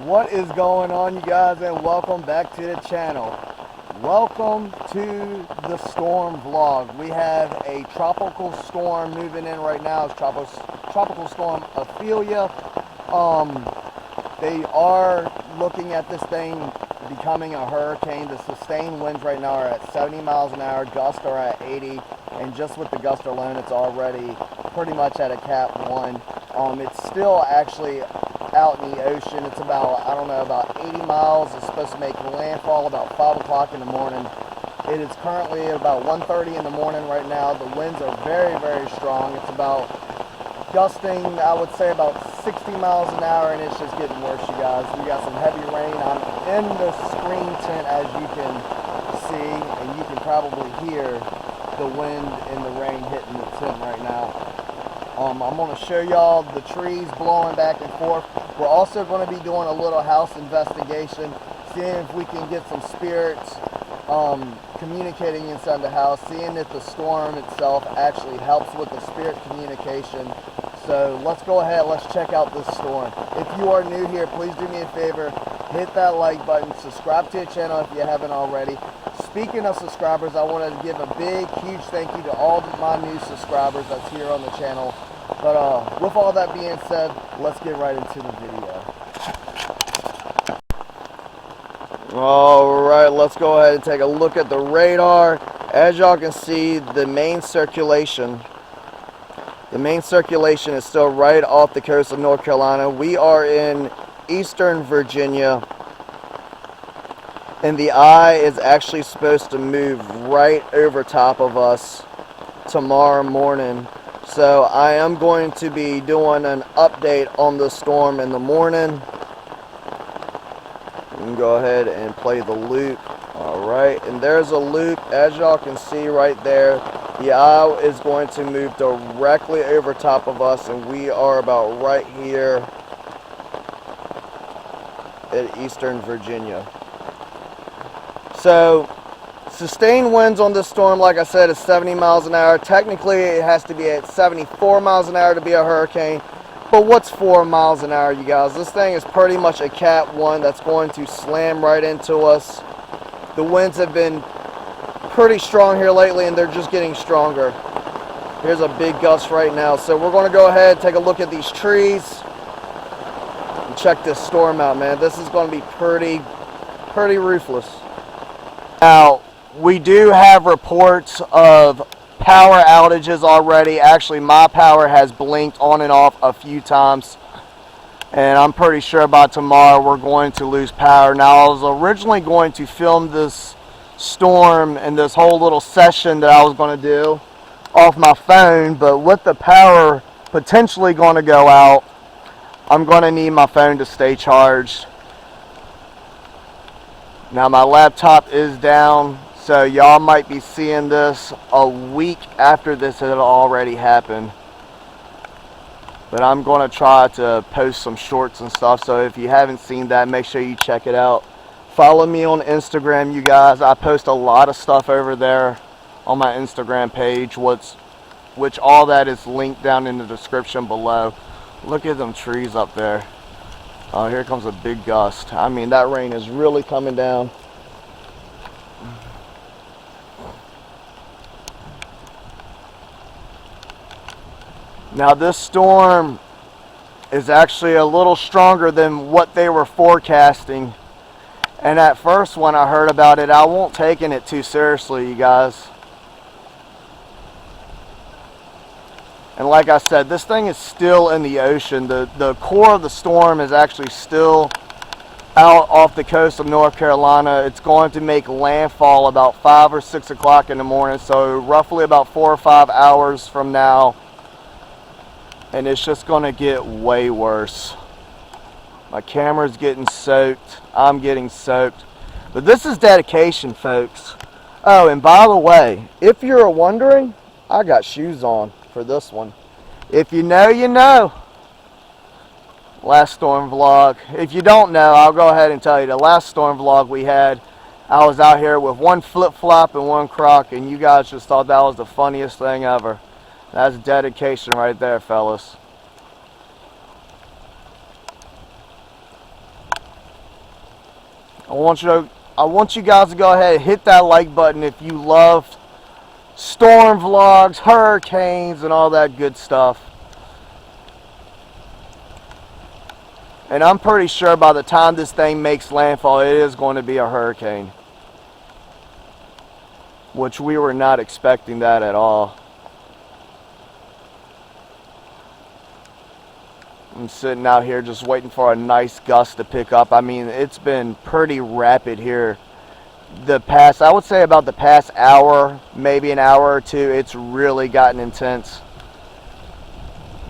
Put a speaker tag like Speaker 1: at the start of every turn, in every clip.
Speaker 1: What is going on, you guys, and welcome back to the channel. Welcome to the storm vlog. We have a tropical storm moving in right now. It's tropical storm OPHELIA. They are looking at this thing becoming a hurricane. The sustained winds right now are at 70 miles an hour, gusts are at 80, and just with the gust alone, it's already pretty much at a Cat 1. It's still actually out in the ocean. It's about, I don't know, about 80 miles. It's supposed to make landfall about 5 o'clock in the morning. It is currently about 1:30 in the morning right now. The winds are very, very strong. It's about gusting, I would say, about 60 miles an hour, and it's just getting worse, you guys. We got some heavy rain. I'm in the screen tent, as you can see, and you can probably hear the wind and the rain hitting the tent right now. I'm going to show y'all the trees blowing back and forth. We're also going to be doing a little house investigation, seeing if we can get some spirits communicating inside the house, seeing if the storm itself actually helps with the spirit communication. So let's go ahead, let's check out this storm. If you are new here, please do me a favor, hit that like button, subscribe to the channel if you haven't already. Speaking of subscribers, I wanted to give a big, huge thank you to all my new subscribers that's here on the channel. But with all that being said, let's get right into the video. Alright, let's go ahead and take a look at the radar. As y'all can see, the main circulation is still right off the coast of North Carolina. We are in eastern Virginia, and the eye is actually supposed to move right over top of us tomorrow morning. So I am going to be doing an update on the storm in the morning. You can go ahead and play the loop. Alright, and there's a loop. As y'all can see right there, the eye is going to move directly over top of us, and we are about right here at eastern Virginia. So, sustained winds on this storm, like I said, is 70 miles an hour. Technically, it has to be at 74 miles an hour to be a hurricane. But what's 4 miles an hour, you guys? This thing is pretty much a Cat 1 that's going to slam right into us. The winds have been pretty strong here lately, and they're just getting stronger. Here's a big gust right now. So we're going to go ahead and take a look at these trees and check this storm out, man. This is going to be pretty ruthless. Now, we do have reports of power outages already. Actually, my power has blinked on and off a few times, and I'm pretty sure by tomorrow we're going to lose power. Now, I was originally going to film this storm and this whole little session that I was going to do off my phone, but with the power potentially going to go out, I'm going to need my phone to stay charged. Now, my laptop is down, so y'all might be seeing this a week after this had already happened. But I'm going to try to post some shorts and stuff, so if you haven't seen that, make sure you check it out. Follow me on Instagram, you guys. I post a lot of stuff over there on my Instagram page, which all that is linked down in the description below. Look at them trees up there. Oh, here comes a big gust. I mean, that rain is really coming down. Now, this storm is actually a little stronger than what they were forecasting. And at first, when I heard about it, I wasn't taking it too seriously, you guys. And like I said, this thing is still in the ocean. The core of the storm is actually still out off the coast of North Carolina. It's going to make landfall about 5 or 6 o'clock in the morning, so roughly about 4 or 5 hours from now. And it's just going to get way worse. My camera's getting soaked. I'm getting soaked. But this is dedication, folks. Oh, and by the way, if you're wondering, I got shoes on for this one. If you know, you know. Last storm vlog. If you don't know, I'll go ahead and tell you. The last storm vlog we had, I was out here with one flip-flop and one Croc, and you guys just thought that was the funniest thing ever. That's dedication right there, fellas. I want you guys to go ahead and hit that like button if you love storm vlogs, hurricanes, and all that good stuff. And I'm pretty sure by the time this thing makes landfall, it is going to be a hurricane. Which we were not expecting that at all. I'm sitting out here just waiting for a nice gust to pick up. I mean, it's been pretty rapid here. I would say about the past hour, maybe an hour or two, it's really gotten intense.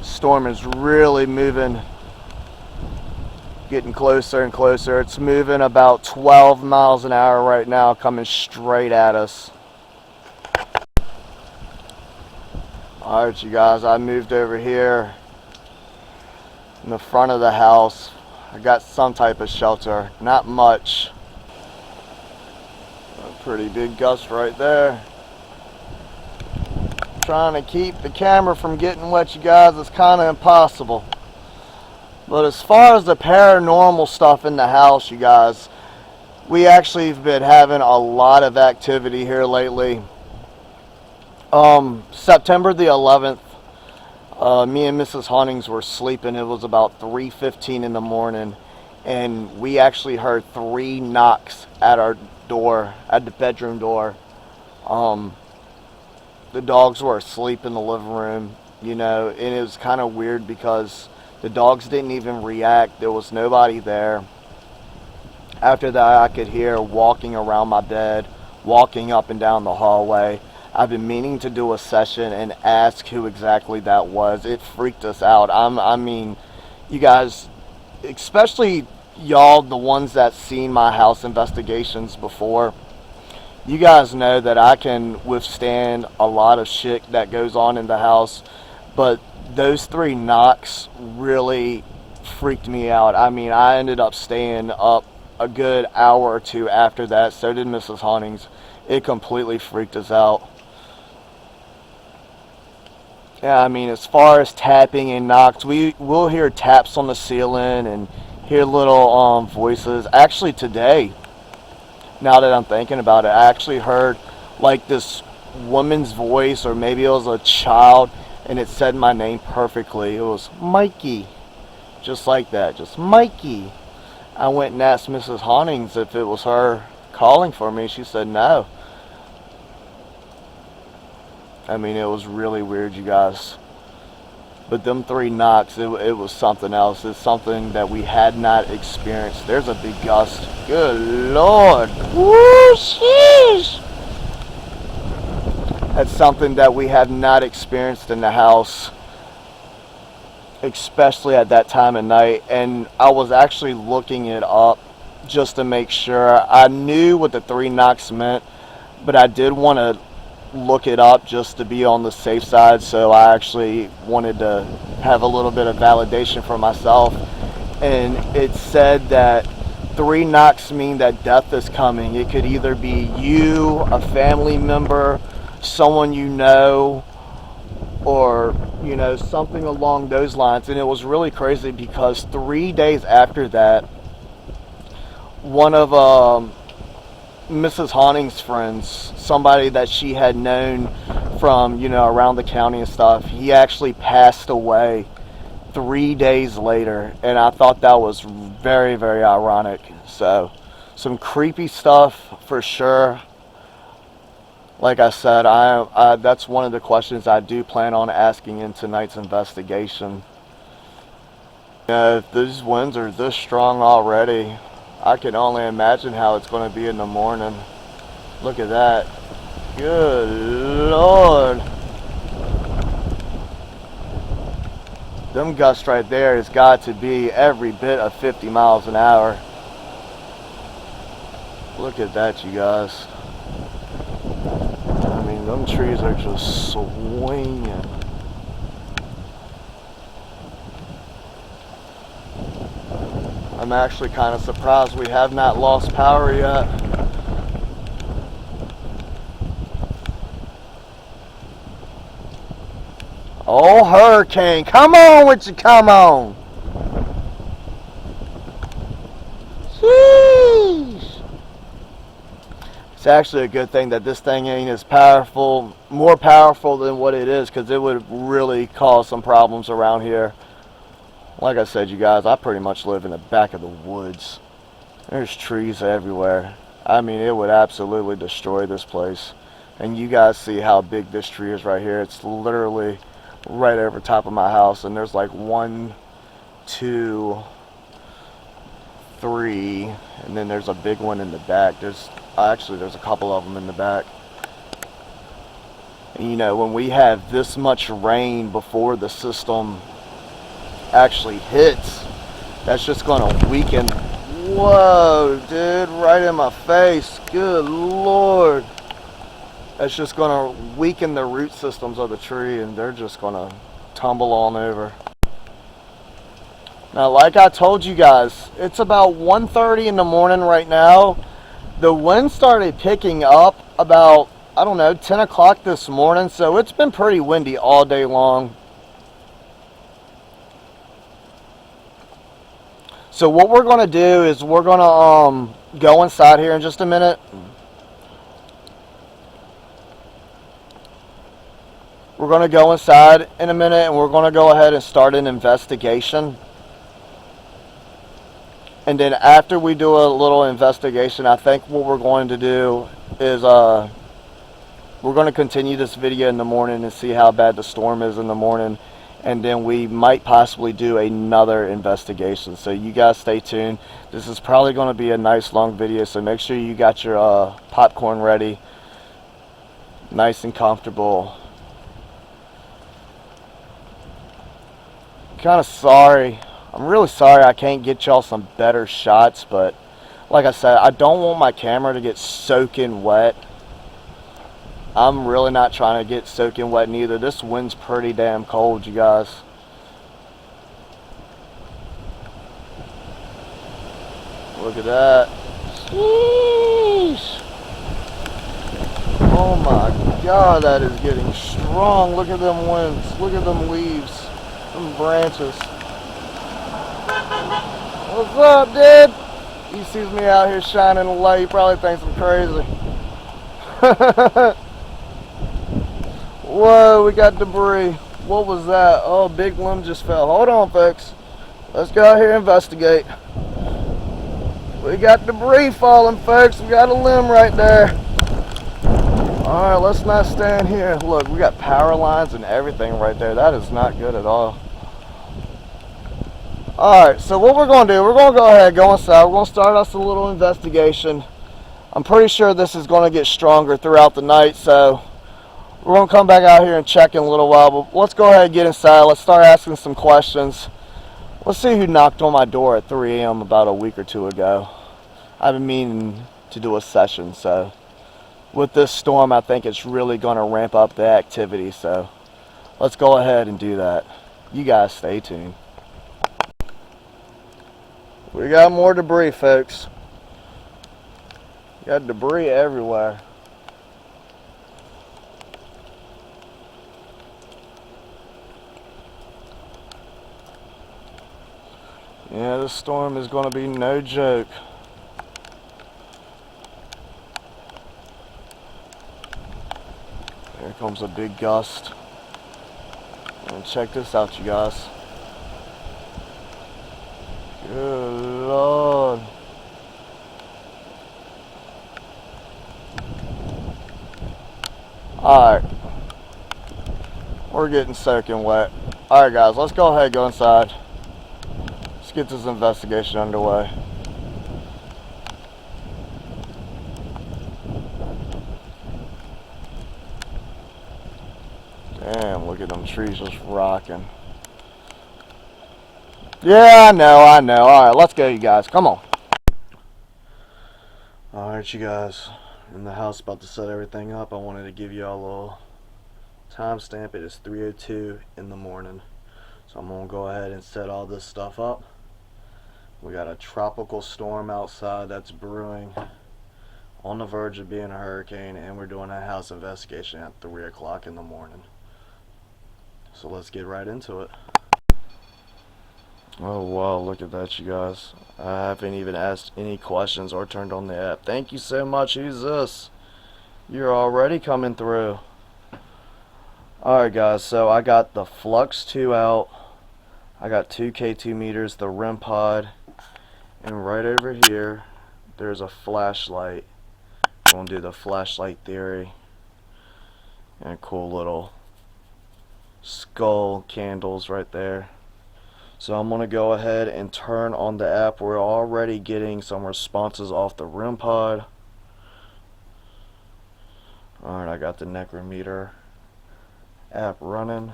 Speaker 1: Storm is really moving, getting closer and closer. It's moving about 12 miles an hour right now, coming straight at us. Alright, you guys, I moved over here in the front of the house. I got some type of shelter, not much. A pretty big gust right there. Trying to keep the camera from getting wet, you guys, is kind of impossible. But as far as the paranormal stuff in the house, you guys, we actually have been having a lot of activity here lately. September the 11th, me and Mrs. Huntings were sleeping. It was about 3:15 in the morning, and we actually heard 3 knocks at our door, at the bedroom door. The dogs were asleep in the living room, you know, and it was kind of weird because the dogs didn't even react. There was nobody there. After that, I could hear walking around my bed, walking up and down the hallway. I've been meaning to do a session and ask who exactly that was. It freaked us out. I mean, you guys, especially y'all, the ones that seen my house investigations before, you guys know that I can withstand a lot of shit that goes on in the house, but those 3 knocks really freaked me out. I mean, I ended up staying up a good hour or 2 after that. So did Mrs. Huntings. It completely freaked us out. Yeah, I mean, as far as tapping and knocks, we'll hear taps on the ceiling and hear little voices. Actually today, now that I'm thinking about it, I actually heard like this woman's voice, or maybe it was a child, and it said my name perfectly. It was Mikey, just like that, just Mikey. I went and asked Mrs. Huntings if it was her calling for me. She said no. I mean, it was really weird, you guys. But them 3 knocks, it was something else. It's something that we had not experienced. There's a big gust. Good Lord. Woo, sheesh. That's something that we have not experienced in the house, especially at that time of night. And I was actually looking it up just to make sure. I knew what the 3 knocks meant, but I did want to look it up just to be on the safe side. So I actually wanted to have a little bit of validation for myself, and it said that 3 knocks mean that death is coming. It could either be you, a family member, someone you know, or you know, something along those lines. And it was really crazy because 3 days after that, one of Mrs. Huntings' friends, somebody that she had known from, you know, around the county and stuff, he actually passed away 3 days later, and I thought that was very, very ironic. So some creepy stuff for sure. Like I said, that's one of the questions I do plan on asking in tonight's investigation. You know, if these winds are this strong already, I can only imagine how it's going to be in the morning. Look at that. Good Lord. Them gusts right there has got to be every bit of 50 miles an hour. Look at that, you guys. I mean, them trees are just swinging. I'm actually kind of surprised we have not lost power yet. Oh, hurricane, come on with you, come on. Jeez. It's actually a good thing that this thing ain't as powerful, more powerful than what it is, because it would really cause some problems around here. Like I said, you guys, I pretty much live in the back of the woods. There's trees everywhere. I mean, it would absolutely destroy this place. And you guys see how big this tree is right here. It's literally right over top of my house, and there's like 1, 2, 3, and then there's a big one in the back. There's a couple of them in the back. And, you know, when we have this much rain before the system actually hits, that's just going to weaken. Whoa, dude, right in my face. Good Lord. That's just going to weaken the root systems of the tree, and they're just going to tumble on over. Now, like I told you guys, it's about 1:30 in the morning right now. The wind started picking up about, I don't know, 10 o'clock this morning, so it's been pretty windy all day long. So what we're going to do is we're going to go inside here in just a minute. We're going to go inside in a minute, and we're going to go ahead and start an investigation. And then after we do a little investigation, I think what we're going to do is we're going to continue this video in the morning and see how bad the storm is in the morning. And then we might possibly do another investigation. So you guys stay tuned. This is probably going to be a nice long video, so make sure you got your popcorn ready. Nice and comfortable. Kind of sorry. I'm really sorry I can't get y'all some better shots, but like I said, I don't want my camera to get soaking wet. I'm really not trying to get soaking wet neither. This wind's pretty damn cold, you guys. Look at that. Sheesh. Oh my God, that is getting strong. Look at them winds. Look at them leaves. Them branches. What's up, dude? He sees me out here shining a light. He probably thinks I'm crazy. Whoa, we got debris. What was that? Oh, big limb just fell. Hold on, folks. Let's go out here and investigate. We got debris falling, folks. We got a limb right there. Alright, let's not stand here. Look, we got power lines and everything right there. That is not good at all. Alright, so what we're going to do, we're going to go ahead, go inside. We're going to start us a little investigation. I'm pretty sure this is going to get stronger throughout the night, so we're going to come back out here and check in a little while. But let's go ahead and get inside. Let's start asking some questions. Let's see who knocked on my door at 3 a.m. about a week or two ago. I've been meaning to do a session, so with this storm, I think it's really going to ramp up the activity, so let's go ahead and do that. You guys stay tuned. We got more debris, folks. Got debris everywhere. Yeah, this storm is going to be no joke. Here comes a big gust. And check this out, you guys. Good Lord. Alright. We're getting soaking wet. Alright guys, let's go ahead and go inside. Let's get this investigation underway. Damn, look at them trees just rocking. Yeah, I know. Alright, let's go, you guys. Come on. Alright, you guys. In the house, about to set everything up. I wanted to give you all a little timestamp. It is 3:02 in the morning. So I'm going to go ahead and set all this stuff up. We got a tropical storm outside that's brewing, on the verge of being a hurricane, and we're doing a house investigation at 3 o'clock in the morning. So let's get right into it. Oh wow, look at that, you guys. I haven't even asked any questions or turned on the app. Thank you so much. Who's this? You're already coming through. Alright guys, so I got the Flux 2 out. I got 2K2 meters, the REM pod, and right over here there's a flashlight. I'm going to do the flashlight theory. And a cool little skull candles right there. So I'm going to go ahead and turn on the app. We're already getting some responses off the REM pod. Alright, I got the Necrometer app running.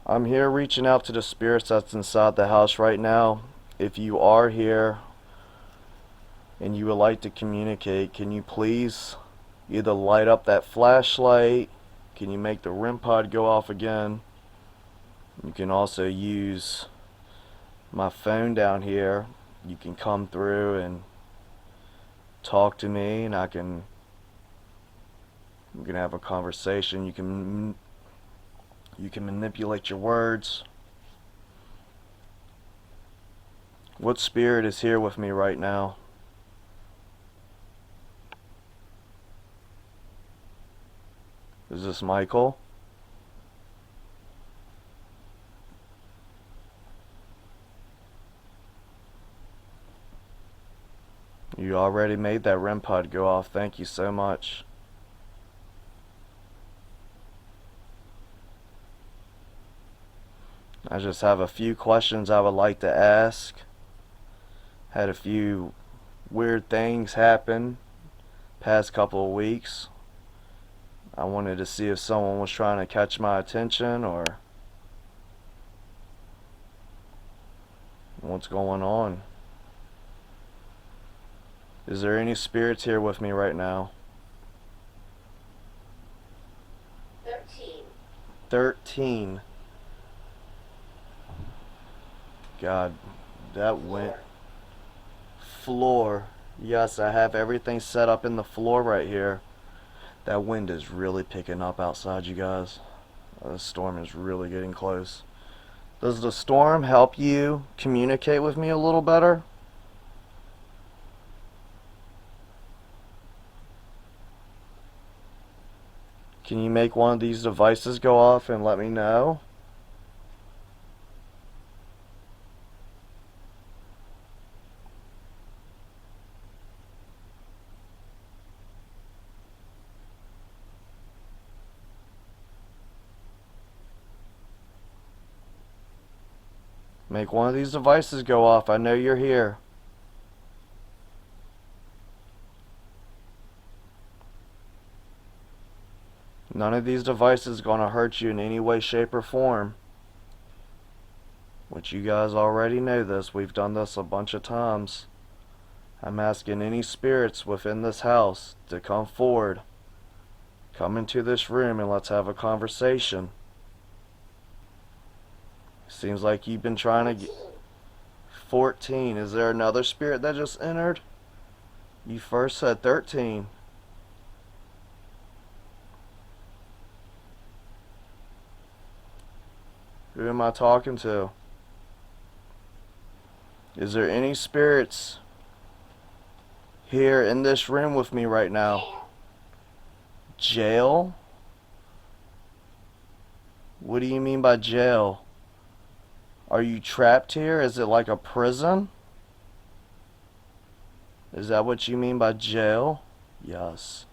Speaker 1: I'm here reaching out to the spirits that's inside the house right now. If you are here and you would like to communicate, can you please either light up that flashlight? Can you make the REM pod go off again? You can also use my phone down here. You can come through and talk to me, and we can have a conversation. You can manipulate your words. What spirit is here with me right now? Is this Michael? You already made that REM pod go off. Thank you so much. I just have a few questions I would like to ask. Had a few weird things happen past couple of weeks. I wanted to see if someone was trying to catch my attention or what's going on. Is there any spirits here with me right now?
Speaker 2: 13.
Speaker 1: 13. God, that went. Floor. Yes, I have everything set up in the floor right here. That wind is really picking up outside, you guys. The storm is really getting close. Does the storm help you communicate with me a little better? Can you make one of these devices go off and let me know? Make one of these devices go off. I know you're here. None of these devices is going to hurt you in any way, shape, or form. Which you guys already know this. We've done this a bunch of times. I'm asking any spirits within this house to come forward. Come into this room and let's have a conversation. Seems like you've been trying to get 14. Is there another spirit that just entered? You first said 13. Who am I talking to? Is there any spirits here in this room with me right now? Jail? What do you mean by jail? Are you trapped here? Is it like a prison? Is that what you mean by jail? Yes.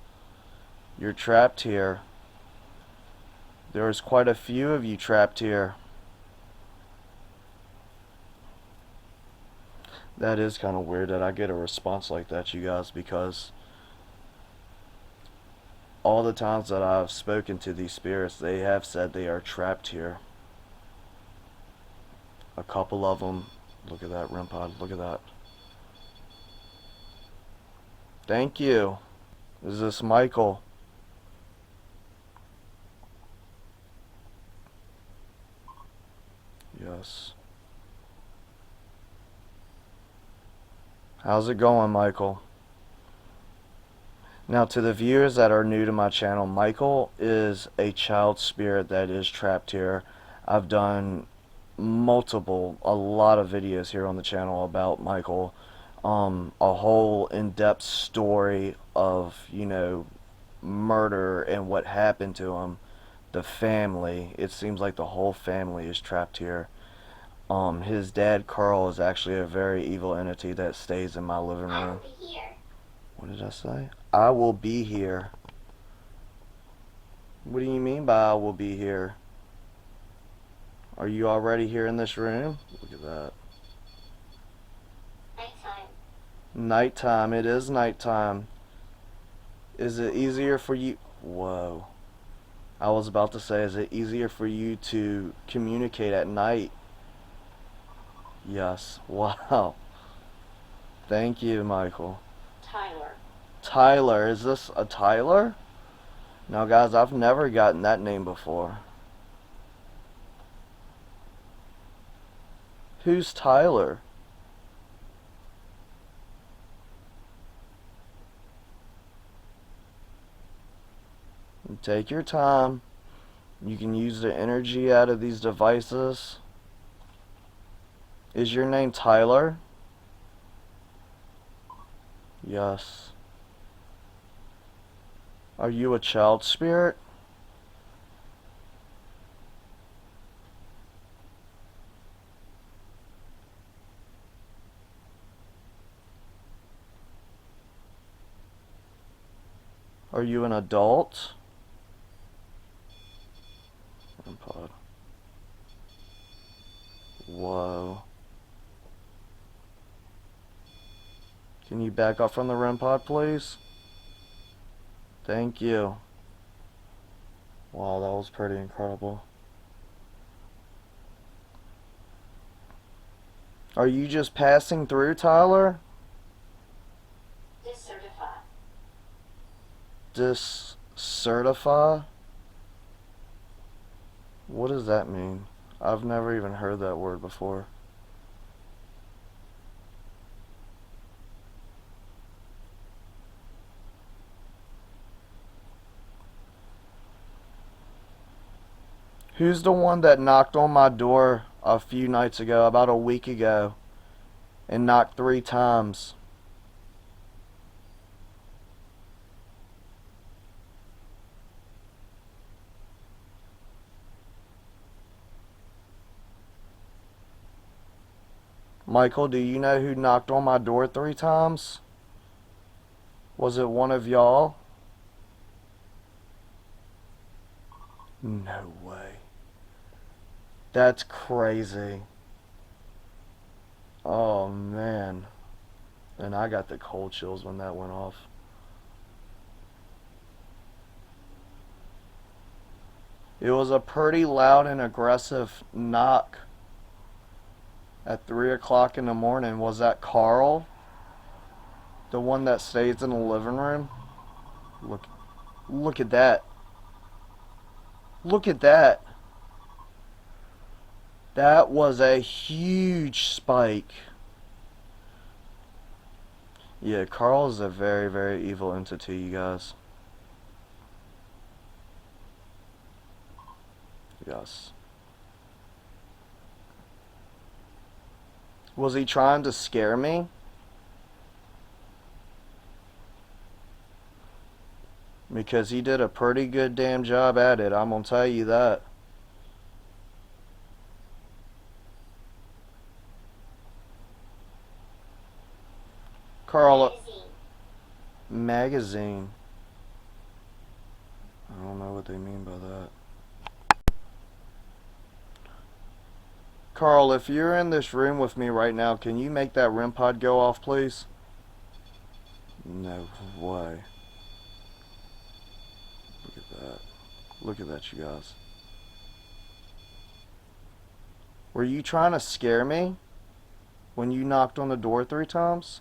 Speaker 1: You're trapped here. There's quite a few of you trapped here. That is kind of weird that I get a response like that, you guys, because all the times that I've spoken to these spirits, they have said they are trapped here. A couple of them. Look at that REM pod. Look at that. Thank you. Is this Michael? Yes. How's it going, Michael? Now, to the viewers that are new to my channel, Michael is a child spirit that is trapped here. I've done a lot of videos here on the channel about Michael. a whole in-depth story of, murder and what happened to him. The family, it seems like the whole family is trapped here. His dad, Carl, is actually a very evil entity that stays in my living
Speaker 2: I
Speaker 1: room.
Speaker 2: will be here.
Speaker 1: What did I say? I will be here. What do you mean by I will be here? Are you already here in this room? Look at that.
Speaker 2: Nighttime.
Speaker 1: Nighttime. It is nighttime. Is it easier for you? Whoa. I was about to say, is it easier for you to communicate at night? Yes. Wow. Thank you, Michael.
Speaker 2: Tyler.
Speaker 1: Tyler. Is this a Tyler? Now, guys, I've never gotten that name before. Who's Tyler? Take your time. You can use the energy out of these devices. Is your name Tyler? Yes. Are you a child spirit? Are you an adult? Pod. Whoa. Can you back up from the REM pod, please? Thank you. Wow, that was pretty incredible. Are you just passing through, Tyler?
Speaker 2: Discertify.
Speaker 1: Discertify? What does that mean? I've never even heard that word before. Who's the one that knocked on my door a few nights ago, about a week ago, and knocked 3 times? Michael, do you know who knocked on my door 3 times? Was it one of y'all? No way. That's crazy. Oh, man. And I got the cold chills when that went off. It was a pretty loud and aggressive knock at 3 o'clock in the morning. Was that Carl? The one that stays in the living room? Look at that. Look at that. That was a huge spike. Yeah, Carl is a very, very evil entity, you guys. Yes. Was he trying to scare me? Because he did a pretty good damn job at it, I'm gonna tell you that. Carl, magazine. I don't know what they mean by that. Carl, if you're in this room with me right now, can you make that REM pod go off, please? No way. Look at that. Look at that, you guys. Were you trying to scare me when you knocked on the door 3 times?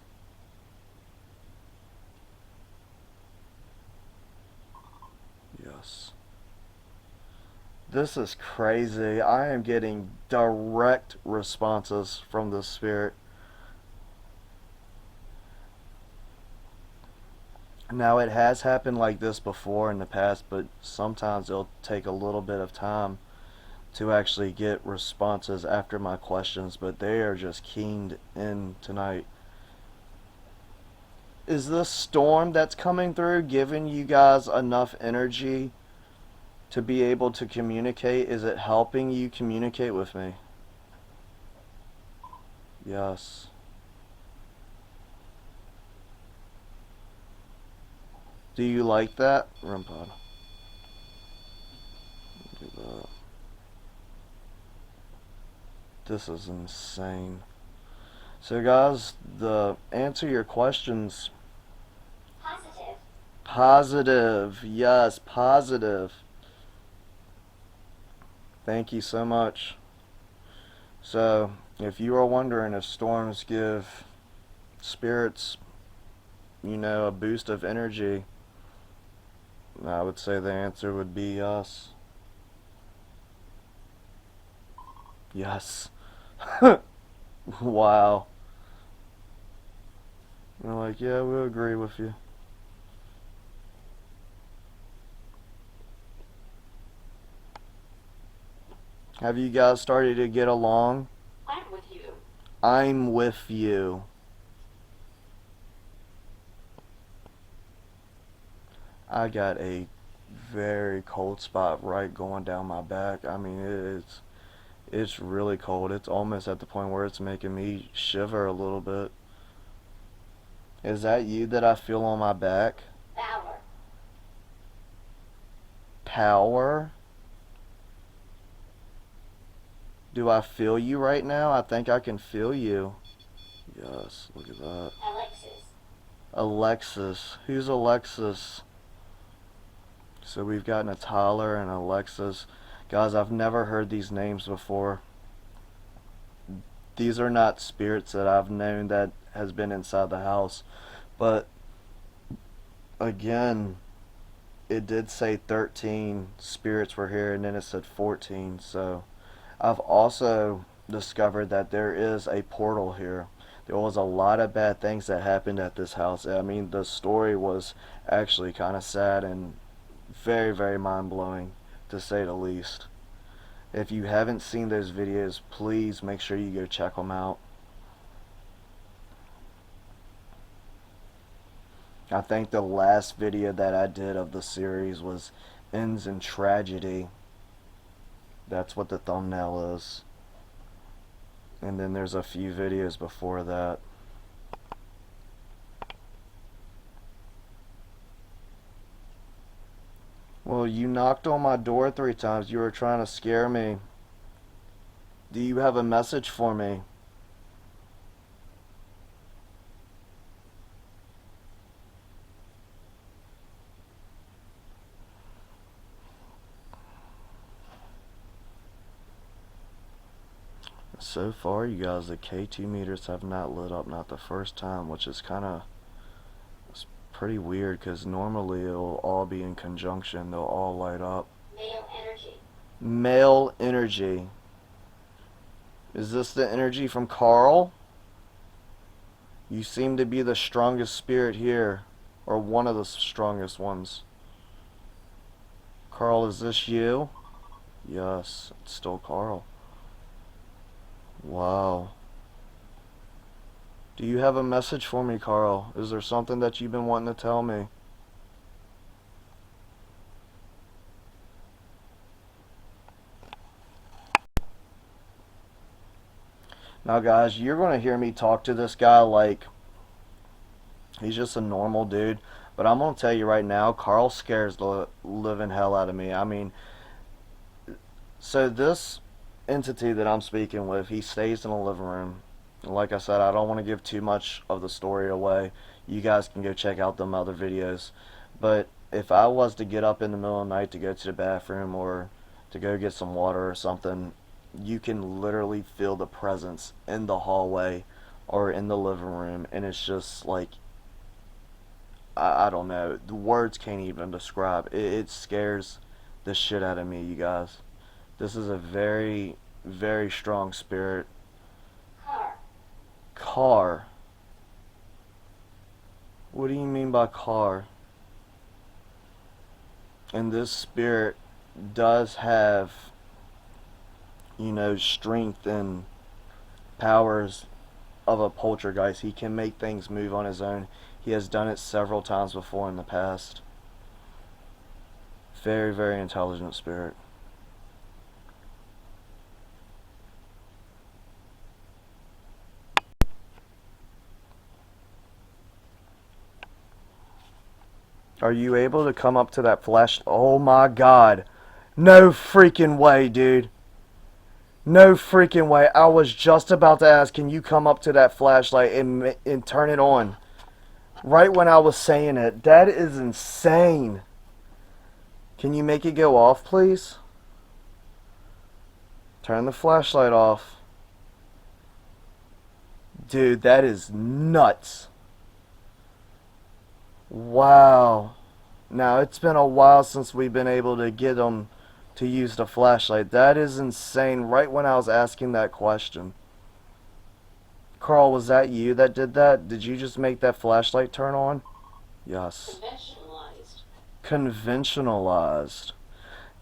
Speaker 1: Yes. This is crazy. I am getting direct responses from this spirit. Now, it has happened like this before in the past, but sometimes it'll take a little bit of time to actually get responses after my questions, but they are just keened in tonight. Is this storm that's coming through giving you guys enough energy to be able to communicate? Is it helping you communicate with me? Yes. Do you like that? REM pod. Look at that. This is insane. So guys, the answer your questions.
Speaker 2: Positive.
Speaker 1: Positive. Yes, positive. Thank you so much. So, if you are wondering if storms give spirits, a boost of energy, I would say the answer would be yes. Yes. Wow. They're like, yeah, we agree with you. Have you guys started to get along?
Speaker 2: I'm with you.
Speaker 1: I'm with you. I got a very cold spot right going down my back. I mean, it's really cold. It's almost at the point where it's making me shiver a little bit. Is that you that I feel on my back?
Speaker 2: Power.
Speaker 1: Power? Do I feel you right now? I think I can feel you. Yes, look at that.
Speaker 2: Alexis.
Speaker 1: Alexis. Who's Alexis? So we've got a Tyler and Alexis. Guys, I've never heard these names before. These are not spirits that I've known that has been inside the house. But again, it did say 13 spirits were here and then it said 14. So I've also discovered that there is a portal here. There was a lot of bad things that happened at this house. I mean, the story was actually kind of sad and very, very mind-blowing, to say the least. If you haven't seen those videos, please make sure you go check them out. I think the last video that I did of the series was Ends in Tragedy. That's what the thumbnail is. And then there's a few videos before that. Well, you knocked on my door 3 times. You were trying to scare me. Do you have a message for me? So far, you guys, the K2 meters have not lit up, not the first time, which is kind of pretty weird because normally it'll all be in conjunction. They'll all light up.
Speaker 2: Male energy.
Speaker 1: Male energy. Is this the energy from Carl? You seem to be the strongest spirit here, or one of the strongest ones. Carl, is this you? Yes, it's still Carl. Wow. Do you have a message for me, Carl? Is there something that you've been wanting to tell me? Now, guys, you're going to hear me talk to this guy like he's just a normal dude. But I'm going to tell you right now, Carl scares the living hell out of me. I mean, so this entity that I'm speaking with, he stays in the living room. Like I said, I don't want to give too much of the story away. You guys can go check out them other videos. But if I was to get up in the middle of the night to go to the bathroom or to go get some water or something, you can literally feel the presence in the hallway or in the living room, and it's just like, I don't know, the words can't even describe. It scares the shit out of me, you guys. This is a very, very strong spirit.
Speaker 2: Car.
Speaker 1: Car. What do you mean by car? And this spirit does have, strength and powers of a poltergeist. He can make things move on his own. He has done it several times before in the past. Very, very intelligent spirit. Are you able to come up to that flash? Oh my god. No freaking way, dude. No freaking way. I was just about to ask, can you come up to that flashlight and turn it on? Right when I was saying it. That is insane. Can you make it go off, please? Turn the flashlight off. Dude, that is nuts. Wow. Now, it's been a while since we've been able to get them to use the flashlight. That is insane. Right when I was asking that question. Carl, was that you that did that? Did you just make that flashlight turn on? Yes.
Speaker 2: Conventionalized.
Speaker 1: Conventionalized.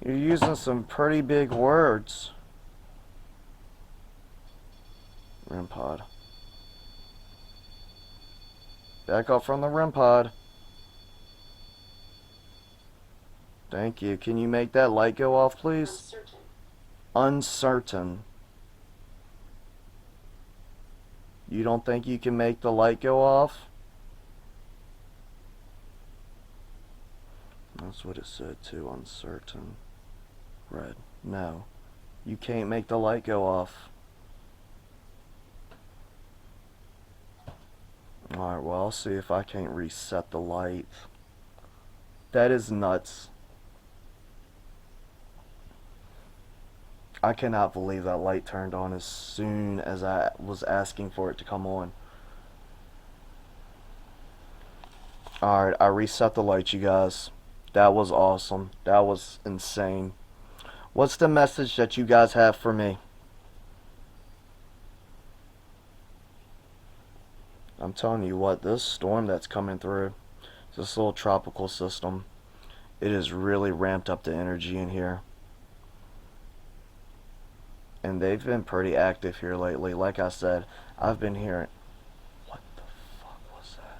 Speaker 1: You're using some pretty big words. REM pod. Back up from the REM pod. Thank you. Can you make that light go off, please?
Speaker 2: Uncertain.
Speaker 1: Uncertain. You don't think you can make the light go off? That's what it said too, uncertain. Red. No. You can't make the light go off. Alright, well, I'll see if I can't reset the light. That is nuts. I cannot believe that light turned on as soon as I was asking for it to come on. Alright, I reset the light, you guys. That was awesome. That was insane. What's the message that you guys have for me? I'm telling you what, this storm that's coming through, this little tropical system, it has really ramped up the energy in here. And they've been pretty active here lately. Like I said, I've been hearing... What the fuck was that?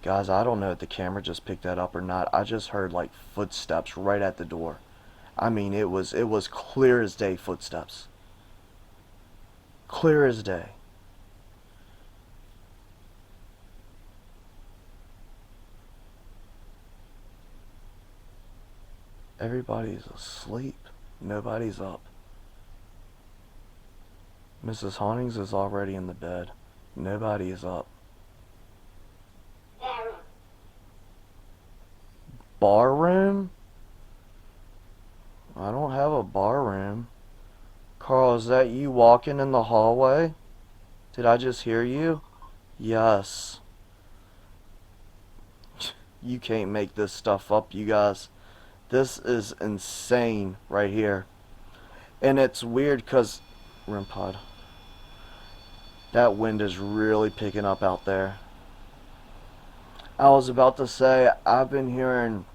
Speaker 1: Guys, I don't know if the camera just picked that up or not. I just heard like footsteps right at the door. I mean, it was clear as day footsteps. Clear as day. Everybody's asleep. Nobody's up. Mrs. Hawkins is already in the bed. Nobody is up.
Speaker 2: Barroom.
Speaker 1: Bar room? I don't have a bar room. Carl, is that you walking in the hallway? Did I just hear you? Yes. You can't make this stuff up, you guys. This is insane right here. And it's weird because... REM pod. That wind is really picking up out there. I was about to say, I've been hearing,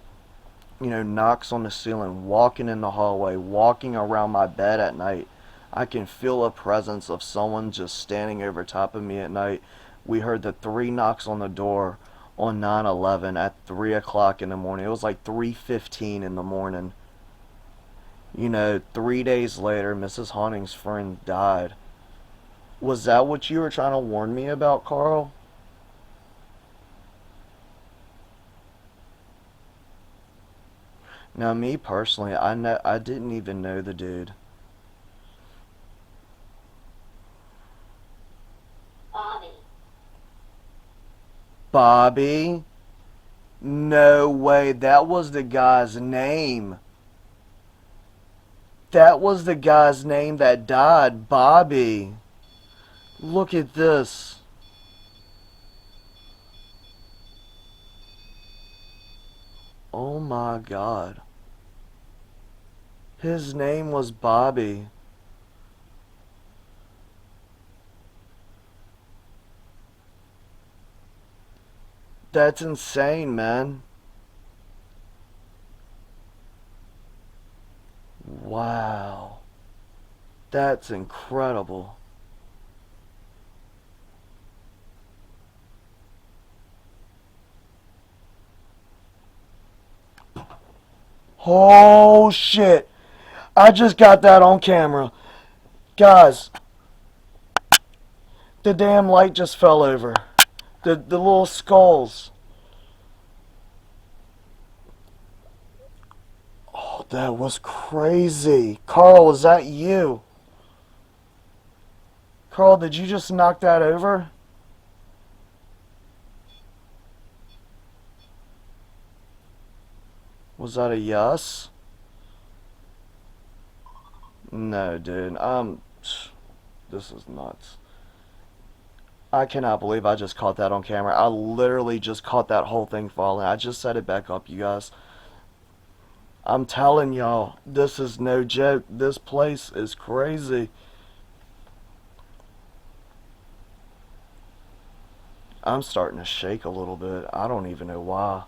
Speaker 1: knocks on the ceiling, walking in the hallway, walking around my bed at night. I can feel a presence of someone just standing over top of me at night. We heard the 3 knocks on the door on 9/11 at 3 o'clock in the morning. It was like 3:15 in the morning. 3 days later, Mrs. Hawkins' friend died. Was that what you were trying to warn me about, Carl? Now, me personally, I didn't even know the dude.
Speaker 2: Bobby.
Speaker 1: Bobby? No way, that was the guy's name. That was the guy's name that died, Bobby. Look at this. Oh my God. His name was Bobby. That's insane, man. Wow. That's incredible. Oh shit. I just got that on camera. Guys, the damn light just fell over. The little skulls. Oh, that was crazy. Carl, was that you? Carl, did you just knock that over? Was that a yes? No, dude. This is nuts. I cannot believe I just caught that on camera. I literally just caught that whole thing falling. I just set it back up, you guys. I'm telling y'all, this is no joke. This place is crazy. I'm starting to shake a little bit. I don't even know why.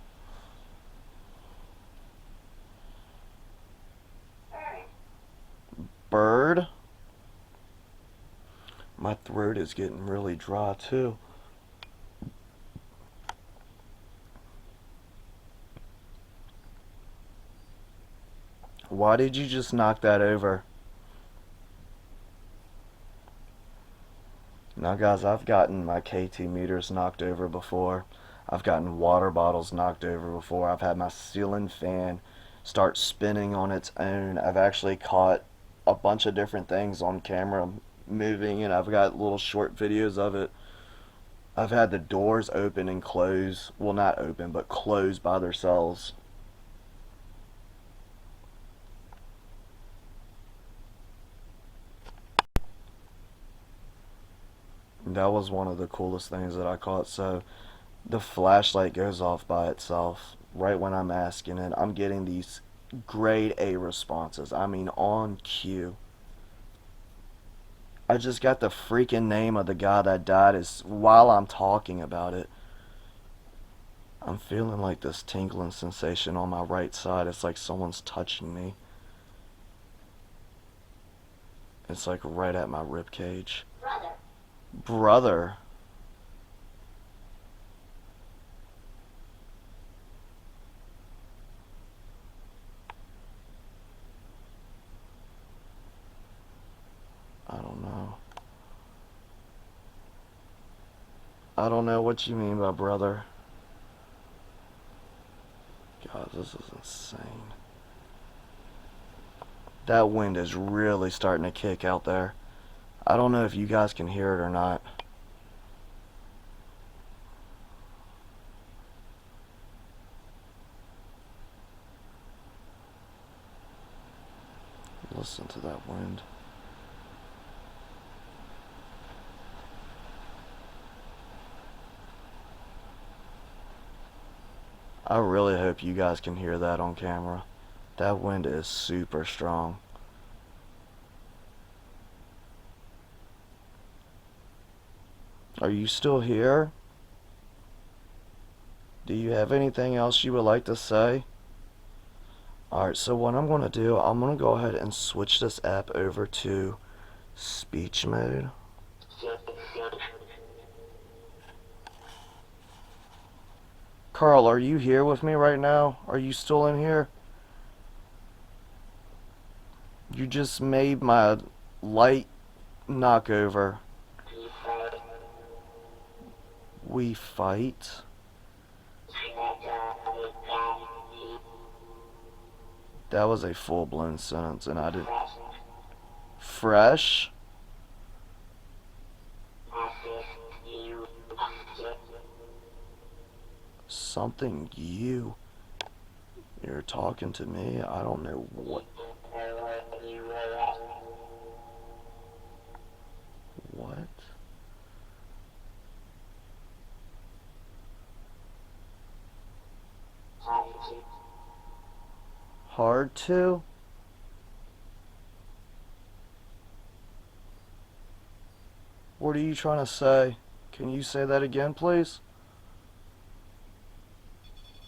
Speaker 1: Bird? My throat is getting really dry too. Why did you just knock that over? Now guys, I've gotten my KT meters knocked over before. I've gotten water bottles knocked over before. I've had my ceiling fan start spinning on its own. I've actually caught a bunch of different things on camera moving, and I've got little short videos of it. I've had the doors open and close. Well, not open, but close by themselves. That was one of the coolest things that I caught. So the flashlight goes off by itself right when I'm asking it. I'm getting these grade A responses. I mean, on cue. I just got the freaking name of the guy that died is while I'm talking about it. I'm feeling like this tingling sensation on my right side. It's like someone's touching me. It's like right at my rib cage.
Speaker 2: Brother.
Speaker 1: Brother. I don't know. I don't know what you mean by brother. God, this is insane. That wind is really starting to kick out there. I don't know if you guys can hear it or not. Listen to that wind. I really hope you guys can hear that on camera. That wind is super strong. Are you still here? Do you have anything else you would like to say? Alright, so what I'm going to do, I'm going to go ahead and switch this app over to speech mode. Carl, are you here with me right now? Are you still in here? You just made my light knock over. We fight? That was a full-blown sentence, and I didn't. Fresh? Something you. You're talking to me? I don't know what. What? Hard to? What are you trying to say? Can you say that again, please?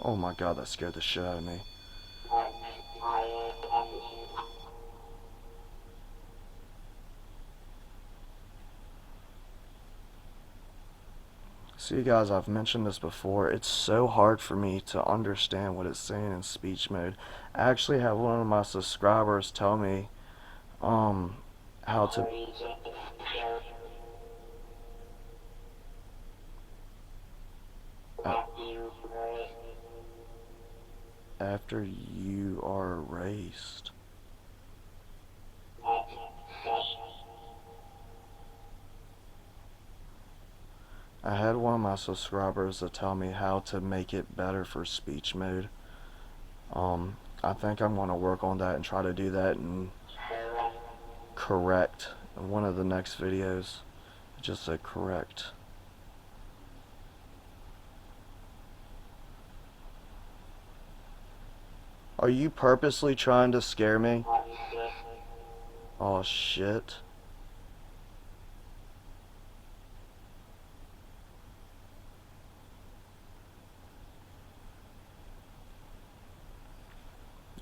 Speaker 1: Oh my god, that scared the shit out of me. See, guys, I've mentioned this before. It's so hard for me to understand what it's saying in speech mode. I actually had one of my subscribers tell me, um, how to. Uh, after you are erased. I had one of my subscribers to tell me how to make it better for speech mode. I think I'm going to work on that and try to do that and correct in one of the next videos. It just said correct. Are you purposely trying to scare me? Oh shit.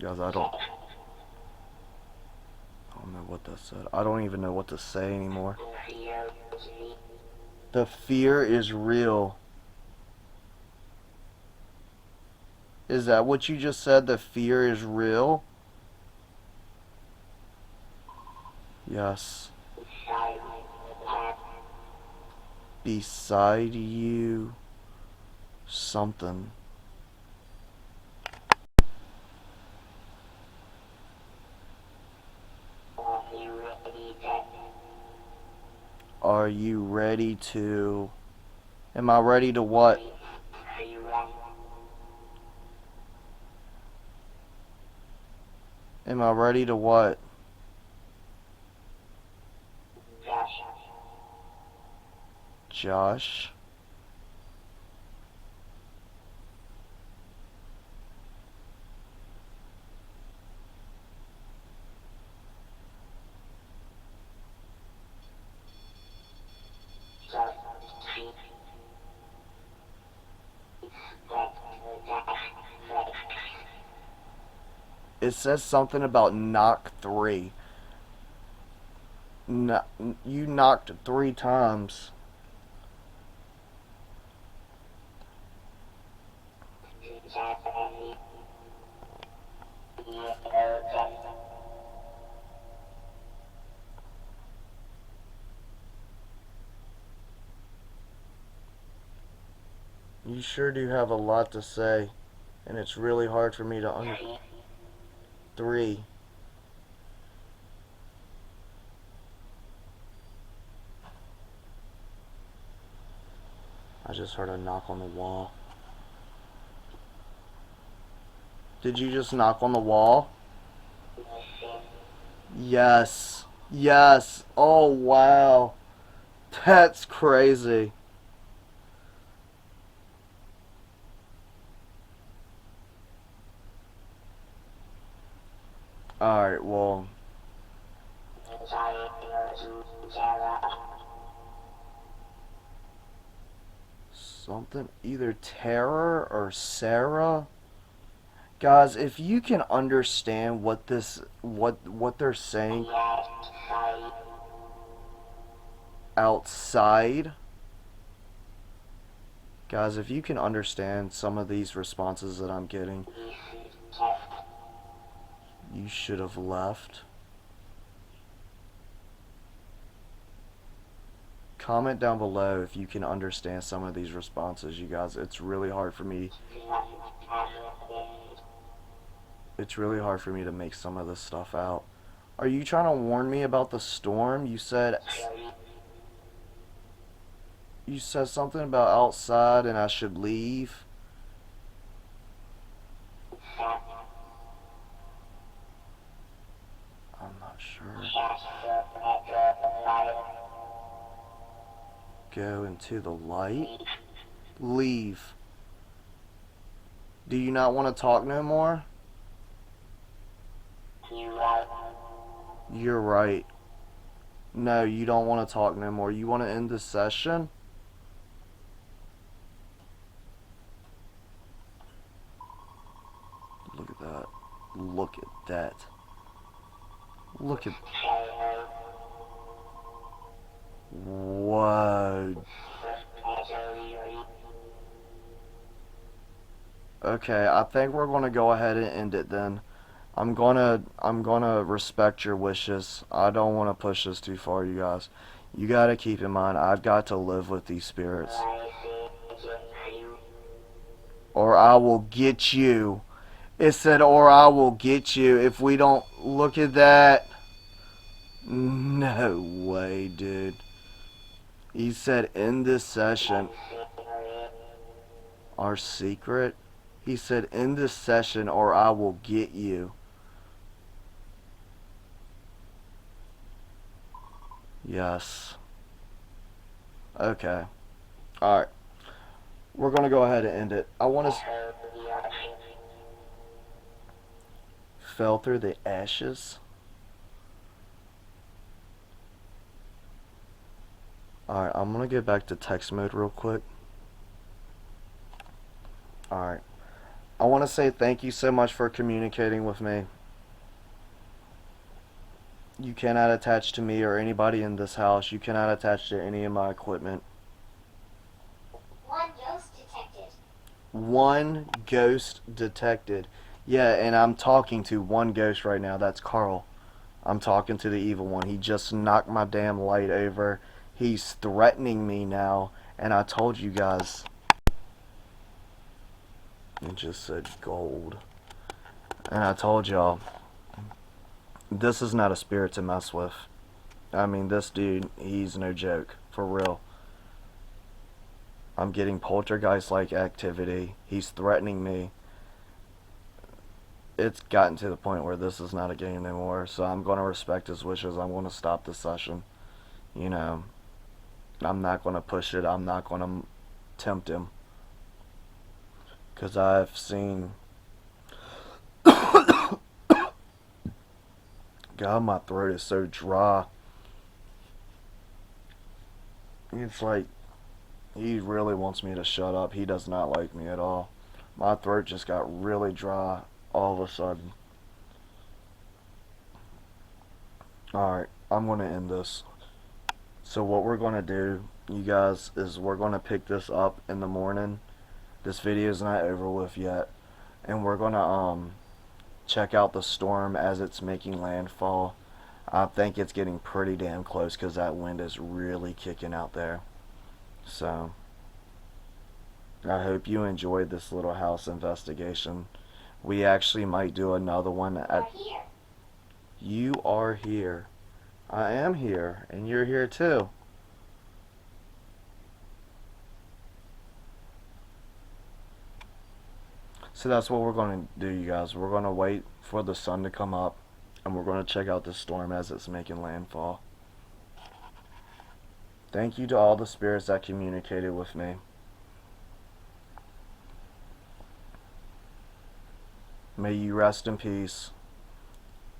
Speaker 1: Guys, I don't know what that said. I don't even know what to say anymore. The fear is real. Is that what you just said? The fear is real? Yes. Beside you. Something. Are you ready to... Am I ready to what? Am I ready to what? Josh? It says something about knock 3. No, you knocked 3 times. You sure do have a lot to say, and it's really hard for me to understand. 3. I just heard a knock on the wall. Did you just knock on the wall? Yes. Yes. Oh, wow. That's crazy. Alright, well. Something, either Tara or Sarah. Guys, if you can understand what they're saying outside. Guys, if you can understand some of these responses that I'm getting, you should have left. Comment down below if you can understand some of these responses, you guys. It's really hard for me. It's really hard for me to make some of this stuff out. Are you trying to warn me about the storm? You said something about outside and I should leave. I'm not sure. Go into the light. Leave. Do you not want to talk no more? You're right. No, you don't want to talk no more. You want to end the session? Look at that. Look at that. Look at... Whoa. Okay, I think we're gonna go ahead and end it then. I'm gonna respect your wishes. I don't want to push this too far, you guys. You gotta keep in mind, I've got to live with these spirits, or I will get you. It said, or I will get you if we don't look at that. No way, dude. He said, end this session. Our secret? He said, end this session or I will get you. Yes. Okay. Alright. We're going to go ahead and end it. I want to... Fell through the ashes? Alright, I'm going to get back to text mode real quick. Alright. I want to say thank you so much for communicating with me. You cannot attach to me or anybody in this house. You cannot attach to any of my equipment.
Speaker 2: One ghost detected.
Speaker 1: One ghost detected. Yeah, and I'm talking to one ghost right now. That's Carl. I'm talking to the evil one. He just knocked my damn light over. He's threatening me now. And I told you guys. It just said gold. And I told y'all. This is not a spirit to mess with. I mean, this dude, he's no joke. For real. I'm getting poltergeist-like activity. He's threatening me. It's gotten to the point where this is not a game anymore. So I'm going to respect his wishes. I'm going to stop the session. You know. I'm not going to push it. I'm not going to tempt him. Because I've seen... God, my throat is so dry. It's like, he really wants me to shut up. He does not like me at all. My throat just got really dry all of a sudden. Alright, I'm going to end this. So what we're going to do, you guys, is we're going to pick this up in the morning. This video is not over with yet. And we're going to check out the storm as it's making landfall. I think it's getting pretty damn close because that wind is really kicking out there. So, I hope you enjoyed this little house investigation. We actually might do another one at... You are here. I am here, and you're here too. So that's what we're going to do, you guys. We're going to wait for the sun to come up, and we're going to check out the storm as it's making landfall. Thank you to all the spirits that communicated with me. May you rest in peace.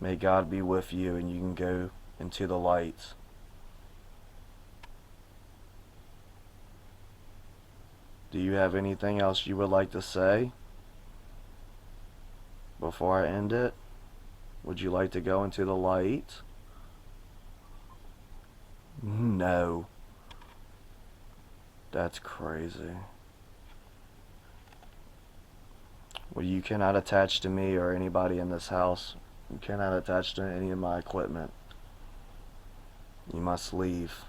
Speaker 1: May God be with you, and you can go into the light. Do you have anything else you would like to say before I end it? Would you like to go into the light? No. That's crazy. Well, you cannot attach to me or anybody in this house. You cannot attach to any of my equipment. You must leave.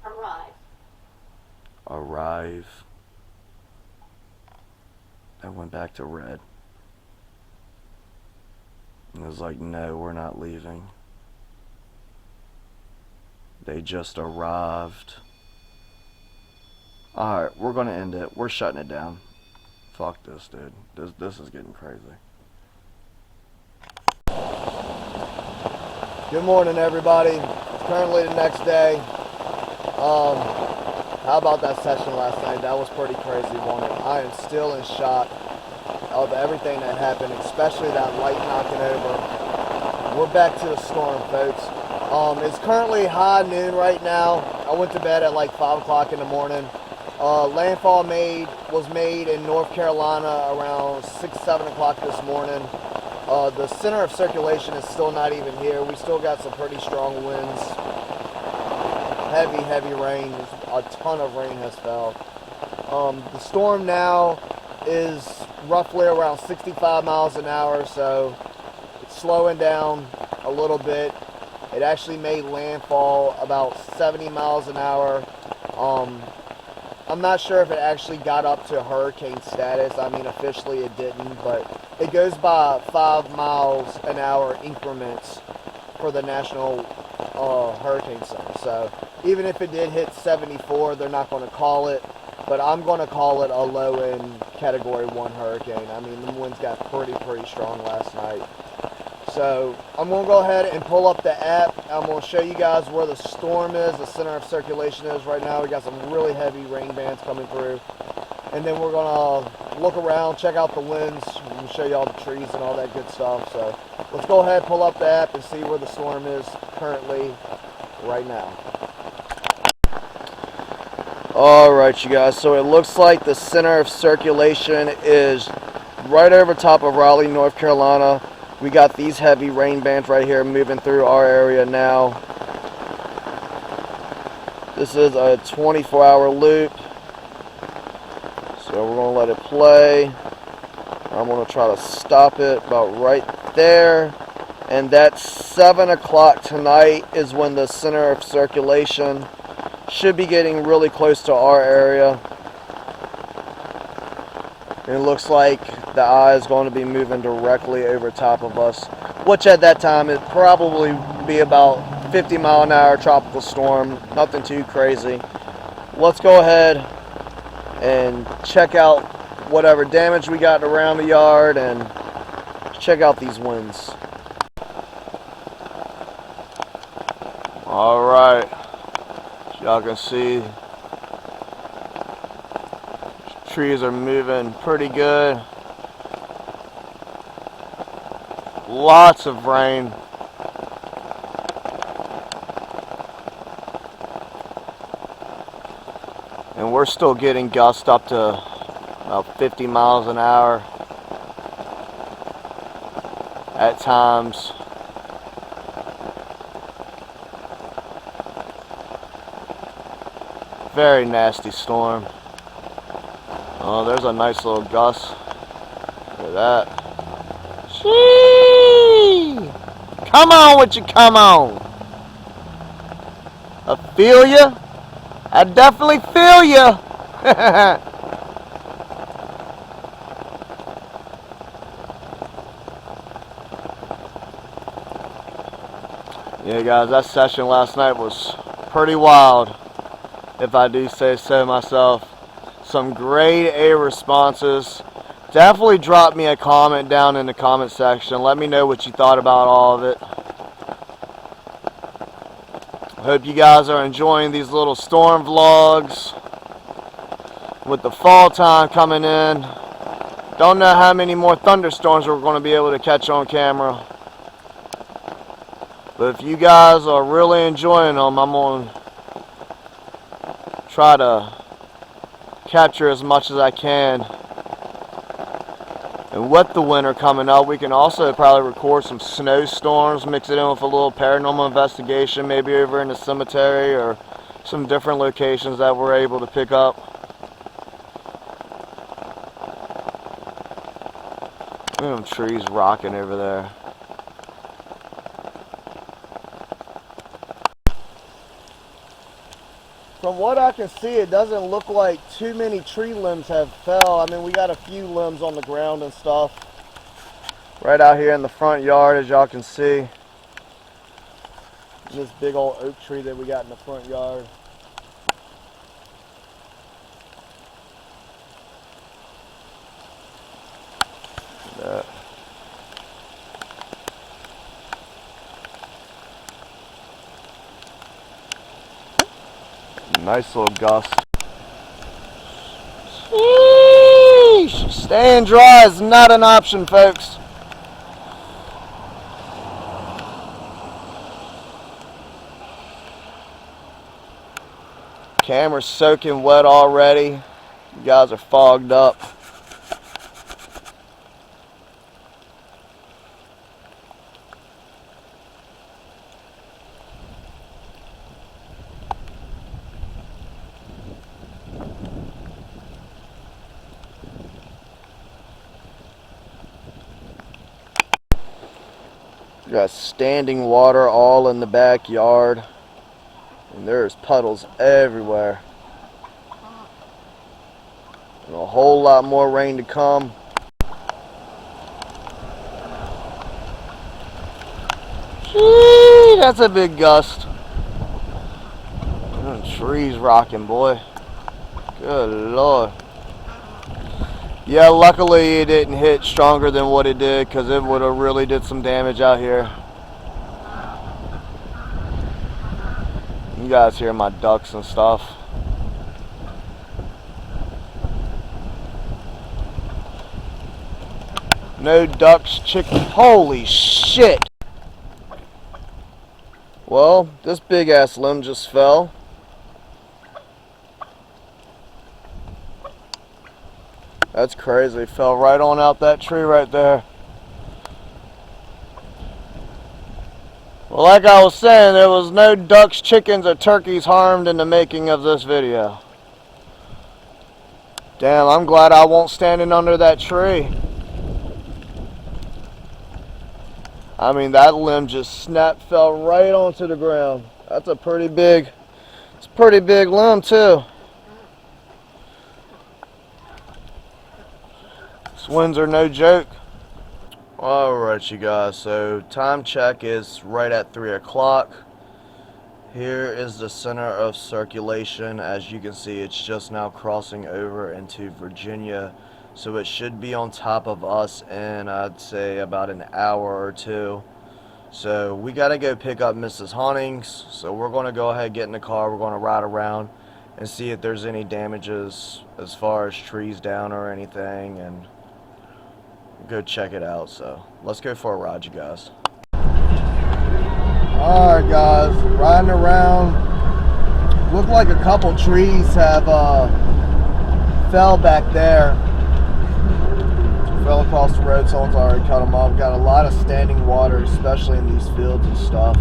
Speaker 2: Arrive.
Speaker 1: Arrive. I went back to red. It was like, no, we're not leaving. They just arrived. Alright, we're gonna end it. We're shutting it down. Fuck this, dude. This is getting crazy. Good morning, everybody. It's currently the next day. How about that session last night? That was pretty crazy, wasn't it? I am still in shock of everything that happened, especially that light knocking over. We're back to the storm, folks. It's currently high noon right now. I went to bed at like 5 o'clock in the morning. Landfall was made in North Carolina around 6, 7 o'clock this morning. The center of circulation is still not even here. We still got some pretty strong winds. Heavy rain. A ton of rain has fell. The storm now is roughly around 65 miles an hour, so it's slowing down a little bit. It actually made landfall about 70 miles an hour. I'm not sure if it actually got up to hurricane status. I mean, officially it didn't, but it goes by 5 miles an hour increments for the National Hurricane Center. So even if it did hit 74, they're not going to call it, but I'm going to call it a low-end Category 1 hurricane. I mean, the winds got pretty strong last night. So I'm going to go ahead and pull up the app. I'm going to show you guys where the storm is, the center of circulation is right now. We got some really heavy rain bands coming through. And then we're going to look around, check out the winds, and show you all the trees and all that good stuff. So let's go ahead, pull up the app, and see where the storm is currently right now. Alright, you guys, so it looks like the center of circulation is right over top of Raleigh, North Carolina. We got these heavy rain bands right here moving through our area now. This is a 24-hour loop. So we're going to let it play. I'm going to try to stop it about right there. And that's 7 o'clock tonight is when the center of circulation should be getting really close to our area. And it looks like the eye is going to be moving directly over top of us, which at that time it'd probably be about 50 mile an hour tropical storm, nothing too crazy. Let's go ahead and check out whatever damage we got around the yard and check out these winds. Alright, y'all can see trees are moving pretty good. Lots of rain. And we're still getting gusts up to about 50 miles an hour at times. Very nasty storm. Oh, there's a nice little gust. Look at that. Gee! Come on with you, come on. Ophelia? I definitely feel you. Yeah, guys, that session last night was pretty wild, if I do say so myself. Some grade A responses. Definitely drop me a comment down in the comment section. Let me know what you thought about all of it. I hope you guys are enjoying these little storm vlogs. With the fall time coming in, don't know how many more thunderstorms we're going to be able to catch on camera. But if you guys are really enjoying them, I'm going to try to capture as much as I can. And with the winter coming up, we can also probably record some snowstorms, mix it in with a little paranormal investigation, maybe over in the cemetery or some different locations that we're able to pick up. Look at them trees rocking over there. From what I can see, it doesn't look like too many tree limbs have fell. I mean, we got a few limbs on the ground and stuff. Right out here in the front yard, as y'all can see. This big old oak tree that we got in the front yard. That. Nice little gust. Sheesh. Staying dry is not an option, folks. Camera's soaking wet already. You guys are fogged up. Got standing water all in the backyard. And there's puddles everywhere. And a whole lot more rain to come. Gee, that's a big gust. Trees rocking, boy. Good Lord. Yeah, luckily it didn't hit stronger than what it did, because it would have really did some damage out here. You guys hear my ducks and stuff. No ducks, chicken. Holy shit! Well, this big ass limb just fell. That's crazy. Fell right on out that tree right there. Well, like I was saying, there was no ducks, chickens, or turkeys harmed in the making of this video. Damn, I'm glad I won't standing under that tree. I mean, that limb just snapped, fell right onto the ground. That's a pretty big, it's a pretty big limb too. These winds are no joke. Alright, you guys, so time check is right at 3 o'clock. Here is the center of circulation. As you can see, it's just now crossing over into Virginia. So it should be on top of us in, I'd say, about an hour or two. So we got to go pick up Mrs. Huntings. So we're going to go ahead, get in the car. We're going to ride around and see if there's any damages as far as trees down or anything, and go check it out. So let's go for a ride, you guys. Alright guys, riding around. Looked like a couple trees have fell back there. Fell across the road, someone's already cut them off. Got a lot of standing water, especially in these fields and stuff.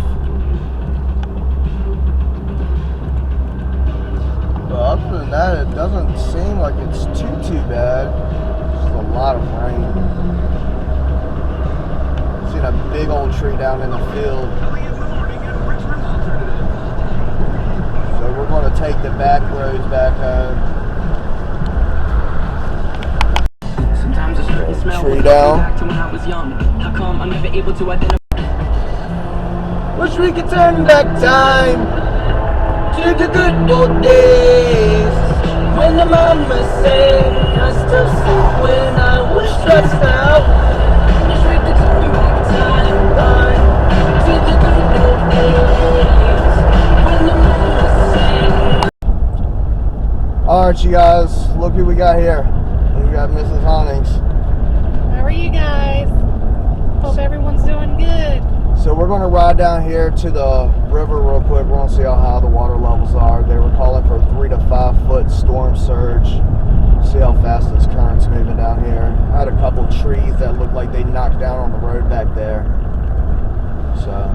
Speaker 1: But other than that, it doesn't seem like it's too bad. Just a lot of rain. Seen a big old tree down in the field. So we're going to take the back roads back home. Tree down. Wish we could turn back time to the good old days when the mama said I still sleep when I was stressed out. Wish we could turn back time to the good old days when the mama said. Alright, you guys, look who we got here. We got Mrs. Huntings.
Speaker 3: How are you guys? Hope everyone's doing good.
Speaker 1: So we're going to ride down here to the river real quick. We're going to see how high the water levels are. They were calling for 3 to 5 foot storm surge. See how fast this current's moving down here. I had a couple trees that looked like they knocked down on the road back there. So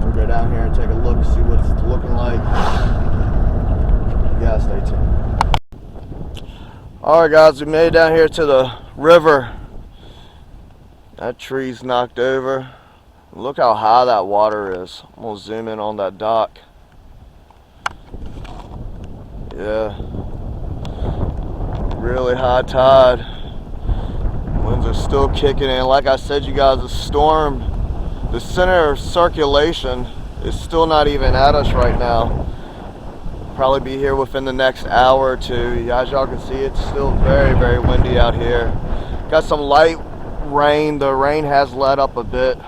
Speaker 1: we'll go down here and take a look, see what it's looking like. Yeah, stay tuned. Alright guys, we made it down here to the river. That tree's knocked over. Look how high that water is. I'm gonna zoom in on that dock. Yeah. Really high tide. Winds are still kicking in. Like I said, you guys, the storm, the center of circulation is still not even at us right now. Probably be here within the next hour or two. As y'all can see, it's still very, very windy out here. Got some light rain. The rain has let up a bit.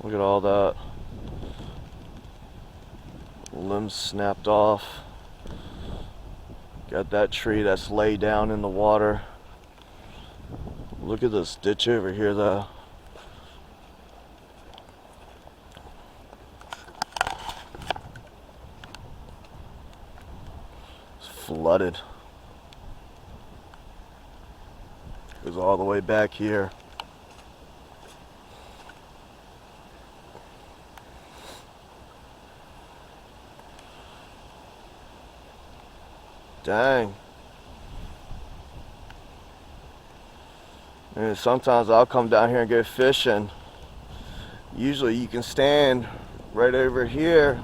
Speaker 1: Look at all that. Limbs snapped off. Got that tree that's laid down in the water. Look at this ditch over here though. It's flooded. Goes all the way back here. Dang. And sometimes I'll come down here and go fishing. Usually you can stand right over here,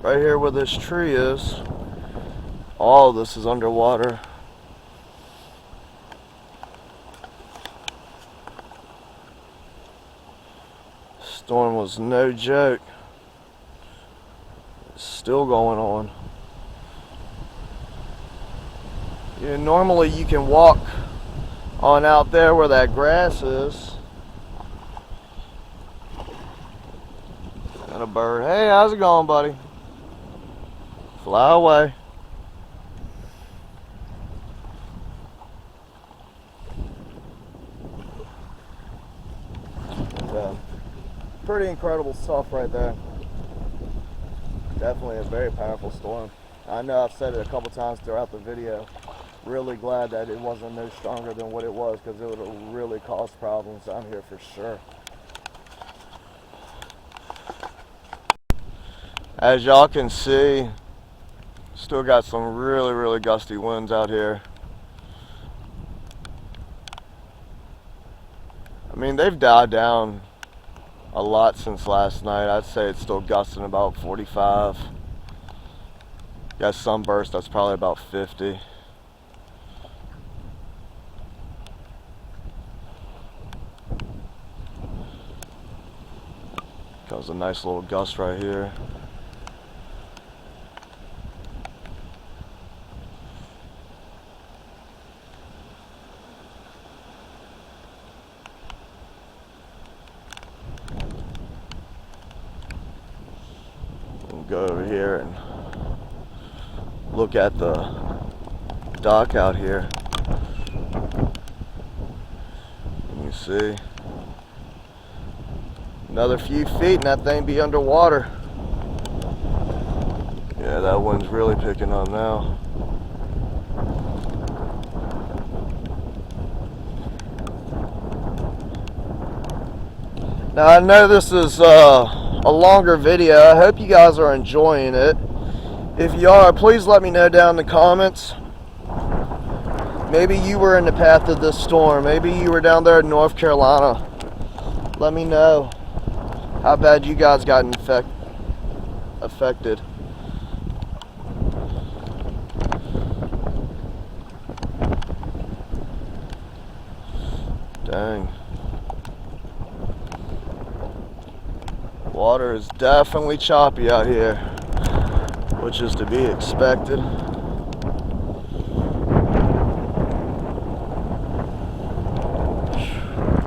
Speaker 1: right here where this tree is. All of this is underwater. Storm was no joke. It's still going on. Yeah, normally you can walk on out there where that grass is. Got a bird. Hey, how's it going, buddy? Fly away. So, pretty incredible stuff right there. Definitely a very powerful storm. I know I've said it a couple times throughout the video. Really glad that it wasn't no stronger than what it was, because it would have really caused problems down here for sure. As y'all can see, still got some really gusty winds out here. I mean, they've died down a lot since last night. I'd say it's still gusting about 45. Got some burst that's probably about 50. Comes a nice little gust right here. We'll go over here and look at the dock out here. You can see another few feet and that thing be underwater. Yeah, that wind's really picking up now. Now I know this is a longer video. I hope you guys are enjoying it. If you are, please let me know down in the comments. Maybe you were in the path of this storm. Maybe you were down there in North Carolina. Let me know how bad you guys got affected. Dang. Water is definitely choppy out here, which is to be expected.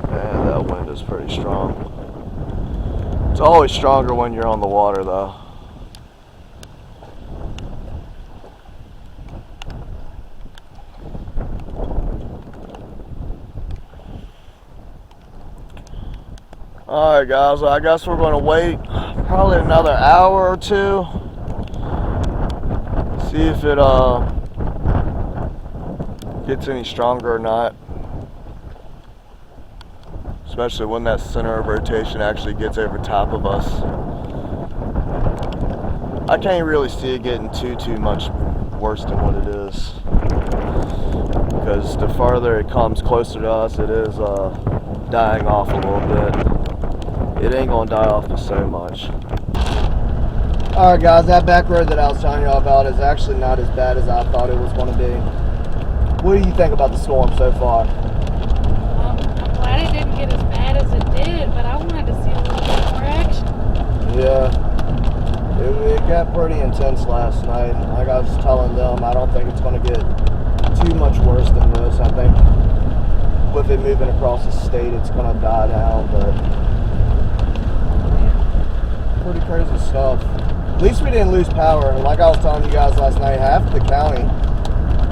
Speaker 1: Man, that wind is pretty strong. It's always stronger when you're on the water, though. Alright guys, well, I guess we're going to wait probably another hour or two. See if it gets any stronger or not. Especially when that center of rotation actually gets over top of us. I can't really see it getting too much worse than what it is. Because the farther it comes closer to us, it is dying off a little bit. It ain't gonna die off for so much. Alright guys, that back road that I was telling y'all about is actually not as bad as I thought it was gonna be. What do you think about the storm so far?
Speaker 3: I'm glad it didn't get as bad as it did, but I wanted to see a little bit more action.
Speaker 1: Yeah, it got pretty intense last night. Like I was telling them, I don't think it's gonna get too much worse than this. I think with it moving across the state, it's gonna die down, but pretty crazy stuff. At least we didn't lose power. Like I was telling you guys last night, half the county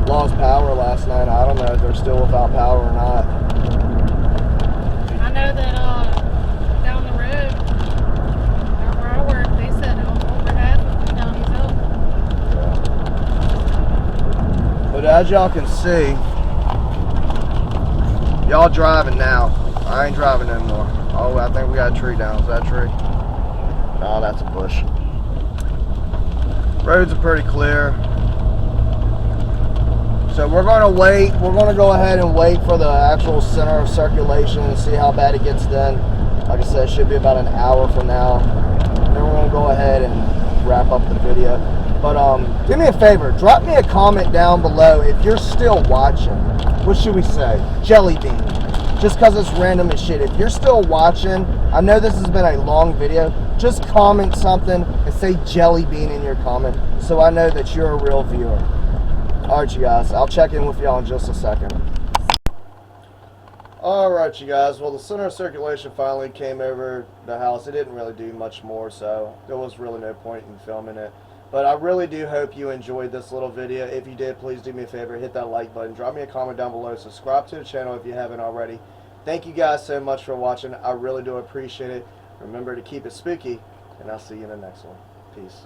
Speaker 1: lost power last night. I don't know if they're still without power or not.
Speaker 3: I know that down the road, where I work, they said over half of the county's up.
Speaker 1: Yeah. But as y'all can see, y'all driving now. I ain't driving anymore. Oh, I think we got a tree down. Is that a tree? No, that's a bush. Roads are pretty clear. So we're going to wait. We're going to go ahead and wait for the actual center of circulation and see how bad it gets then. Like I said, it should be about an hour from now. Then we're going to go ahead and wrap up the video. But do me a favor. Drop me a comment down below if you're still watching. What should we say? Jelly bean. Just because it's random as shit. If you're still watching, I know this has been a long video. Just comment something and say jelly bean in your comment so I know that you're a real viewer. Alright, you guys. I'll check in with y'all in just a second. Alright, you guys. Well, the center of circulation finally came over the house. It didn't really do much more, so there was really no point in filming it. But I really do hope you enjoyed this little video. If you did, please do me a favor. Hit that like button. Drop me a comment down below. Subscribe to the channel if you haven't already. Thank you guys so much for watching. I really do appreciate it. Remember to keep it spooky, and I'll see you in the next one. Peace.